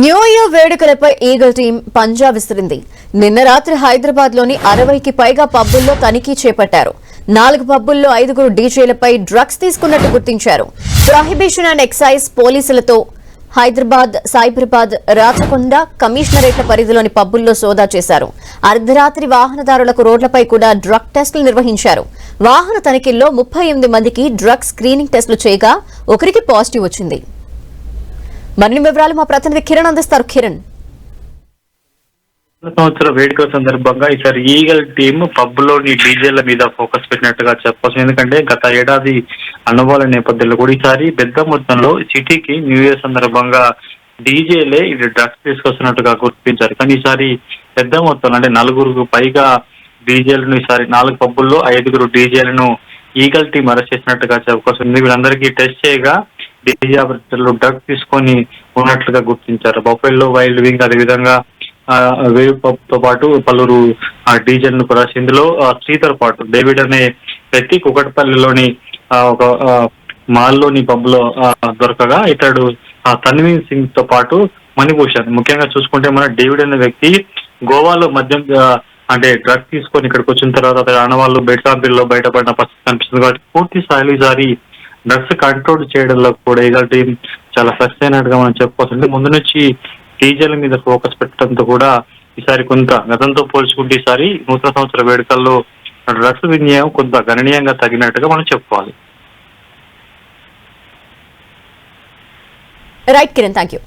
New year వేడుకలపై eagle team పంజా విసిరింది. నిన్న రాత్రి హైదరాబాద్ లోని 60కి పైగా పబ్బుల్లో తనిఖీ చేపట్టారు. 4 పబ్బుల్లో 5 డీజేలపై డ్రగ్స్ తీసుకున్నట్టు గుర్తించారు. ప్రొహిబిషన్ అండ్ ఎక్సైజ్ పోలీసులతో హైదరాబాద్, సైబరాబాద్, రాచకొండ కమిషనరేట్ల పరిధిలోని పబ్బుల్లో సోదా చేశారు. అర్ధరాత్రి వాహనదారులకు రోడ్లపై కూడా డ్రగ్ టెస్టులు నిర్వహించారు. వాహన తనిఖీల్లో 38 మందికి డ్రగ్ స్క్రీనింగ్ టెస్టులు చేయగా ఒకరికి పాజిటివ్ వచ్చింది. మరిన్ని వివరాలు మా ప్రతినిధి కిరణ్ అందిస్తారు. కిరణ్, సంవత్సర వేడుకల సందర్భంగా ఈసారి ఈగల్ టీమ్ పబ్లోని డీజేల మీద ఫోకస్ పెట్టినట్టుగా చెప్పవచ్చు. ఎందుకంటే గత ఏడాది అనుభవాల నేపథ్యంలో కూడా ఈసారి పెద్ద మొత్తంలో సిటీకి న్యూ ఇయర్ సందర్భంగా డీజేలే ఇది డ్రగ్స్ తీసుకొస్తున్నట్టుగా గుర్తించారు. కానీ ఈసారి పెద్ద మొత్తంలో అంటే 4 పైగా డీజేలను ఈసారి 4 పబ్బుల్లో 5 డీజేలను ఈగల్ టీం అరెస్ట్ చేసినట్టుగా చెప్పుకొస్తుంది. వీళ్ళందరికీ టెస్ట్ చేయగా డీజే ఆపరేటర్లు డ్రగ్స్ తీసుకొని ఉన్నట్లుగా గుర్తించారు. బఫెల్లో, వైల్డ్ వింగ్, అదేవిధంగా వేవ్ పబ్ తో పాటు పలువురు డీజేలను కూడా ఇందులో శ్రీధర్ పాటు డేవిడ్ అనే వ్యక్తి కుకట్పల్లిలోని ఒక మాల్లోని పబ్ లో దొరకగా ఇతడు తన్వీర్ సింగ్ తో పాటు మణిభూషణ్. ముఖ్యంగా చూసుకుంటే మన డేవిడ్ అనే వ్యక్తి గోవాలో మద్యం అంటే డ్రగ్స్ తీసుకొని ఇక్కడికి వచ్చిన తర్వాత అతని ఆనవాళ్ళు బెడ్ కాంపీల్లో బయటపడిన పరిస్థితి కనిపిస్తుంది. కాబట్టి పూర్తి స్థాయిలో ఈసారి డ్రగ్స్ కంట్రోల్ చేయడంలో కూడా ఈగల్ టీం చాలా సక్సెస్ అయినట్టుగా మనం చెప్పుకోవచ్చు. ముందు నుంచి డీజేల మీద ఫోకస్ పెట్టడంతో కూడా ఈసారి కొంత గతంతో పోల్చుకుంటే ఈసారి నూతన సంవత్సర వేడుకల్లో డ్రగ్స్ వినియోగం కొంత గణనీయంగా తగినట్టుగా మనం చెప్పుకోవాలి. Right Kiran, thank you.